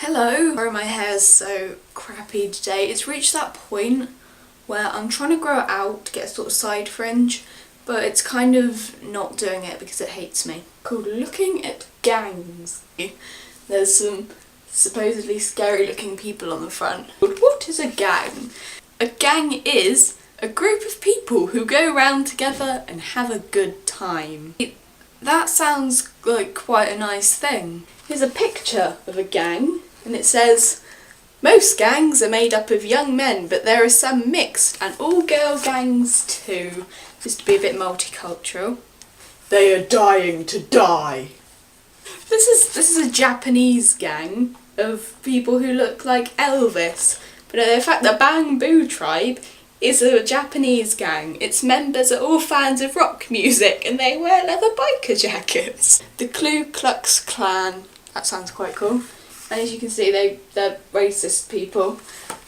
Hello! Sorry my hair is so crappy today. It's reached that point where I'm trying to grow it out to get a sort of side fringe, but it's kind of not doing it because it hates me. Called Looking at Gangs. There's some supposedly scary looking people on the front. But what is a gang? A gang is a group of people who go around together and have a good time. That sounds like quite a nice thing. Here's a picture of a gang and it says, "Most gangs are made up of young men, but there are some mixed and all-girl gangs too." Just to be a bit multicultural. They are dying to die. This is a Japanese gang of people who look like Elvis. But in fact the Bamboo Tribe is a Japanese gang. Its members are all fans of rock music and they wear leather biker jackets. The Ku Klux Klan. That sounds quite cool. And as you can see, they're racist people.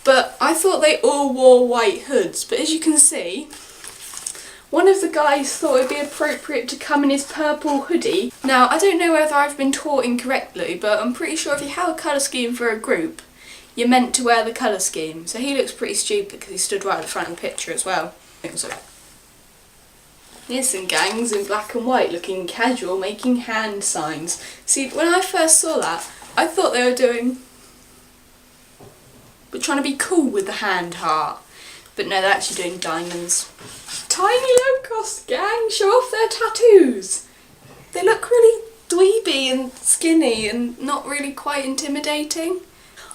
But I thought they all wore white hoods. But as you can see, one of the guys thought it'd be appropriate to come in his purple hoodie. Now, I don't know whether I've been taught incorrectly, but I'm pretty sure if you have a colour scheme for a group, you're meant to wear the colour scheme. So he looks pretty stupid because he stood right at the front of the picture as well. Here's some gangs in black and white looking casual, making hand signs. See, when I first saw that, I thought they were trying to be cool with the hand heart. But no, they're actually doing diamonds. Tiny low-cost gang show off their tattoos. They look really dweeby and skinny and not really quite intimidating.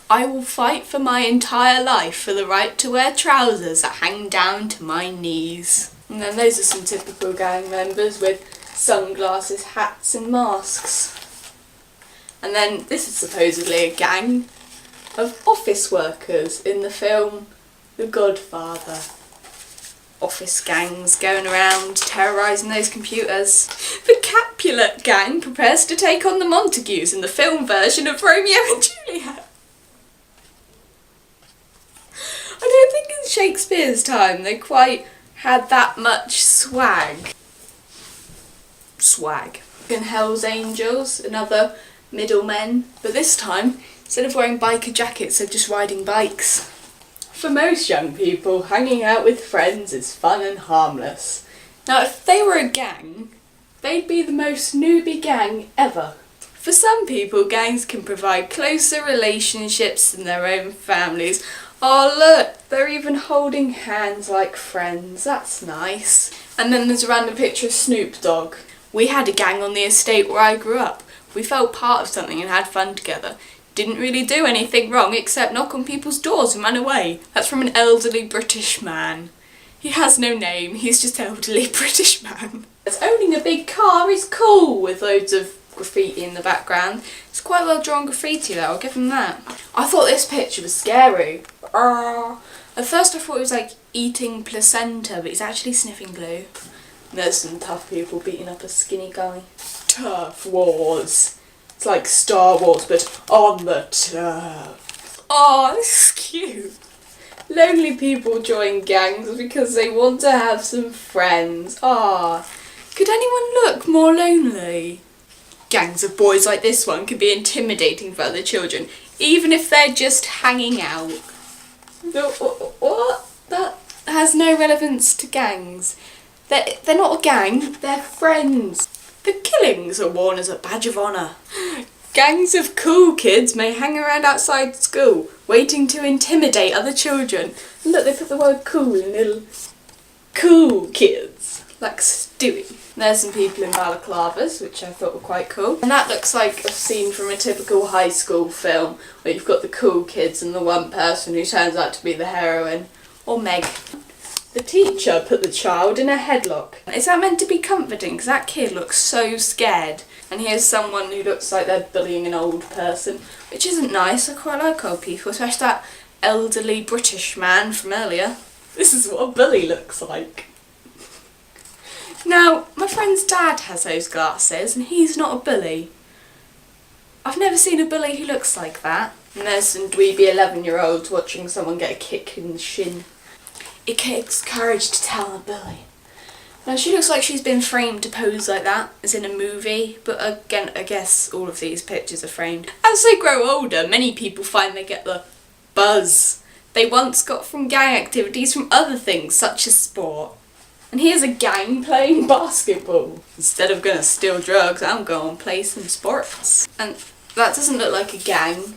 I will fight for my entire life for the right to wear trousers that hang down to my knees. And then those are some typical gang members with sunglasses, hats and masks. And then this is supposedly a gang of office workers in the film The Godfather. Office gangs going around terrorising those computers. The Capulet gang prepares to take on the Montagues in the film version of Romeo and Juliet. I don't think in Shakespeare's time they quite had that much swag. And Hell's Angels, another middlemen, but this time, instead of wearing biker jackets, they're just riding bikes. For most young people, hanging out with friends is fun and harmless. Now, if they were a gang, they'd be the most newbie gang ever. For some people, gangs can provide closer relationships than their own families. Oh look, they're even holding hands like friends, that's nice. And then there's a random picture of Snoop Dogg. We had a gang on the estate where I grew up. We felt part of something and had fun together. Didn't really do anything wrong except knock on people's doors and run away. That's from an elderly British man. He has no name, he's just elderly British man. Owning a big car is cool with loads of graffiti in the background. It's quite well drawn graffiti though, I'll give him that. I thought this picture was scary. At first I thought it was like eating placenta, but he's actually sniffing glue. And there's some tough people beating up a skinny guy. Turf wars. It's like Star Wars, but on the turf. Oh, this is cute. Lonely people join gangs because they want to have some friends. Ah, could anyone look more lonely? Gangs of boys like this one can be intimidating for other children, even if they're just hanging out. What? That has no relevance to gangs. They're not a gang, they're friends. The killings are worn as a badge of honour. Gangs of cool kids may hang around outside school, waiting to intimidate other children. And look, they put the word cool in little cool kids, like Stewie. There's some people in balaclavas, which I thought were quite cool. And that looks like a scene from a typical high school film, where you've got the cool kids and the one person who turns out to be the heroine, or Meg. The teacher put the child in a headlock. Is that meant to be comforting? Because that kid looks so scared. And here's someone who looks like they're bullying an old person, which isn't nice. I quite like old people, especially that elderly British man from earlier. This is what a bully looks like. Now, my friend's dad has those glasses and he's not a bully. I've never seen a bully who looks like that. And there's some dweeby 11-year-olds watching someone get a kick in the shin. It takes courage to tell a bully Now she looks like she's been framed to pose like that, as in a movie, but again, I guess all of these pictures are framed. As they grow older, many people find they get the buzz they once got from gang activities from other things, such as sport. And here's a gang playing basketball. Instead of gonna steal drugs, I'm gonna play some sports. And that doesn't look like a gang.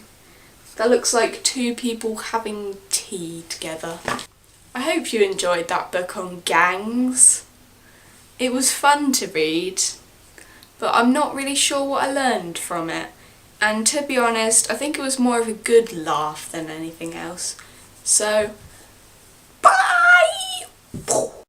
That looks like two people having tea together. I hope you enjoyed that book on gangs. It was fun to read, but I'm not really sure what I learned from it. And to be honest, I think it was more of a good laugh than anything else. So, bye!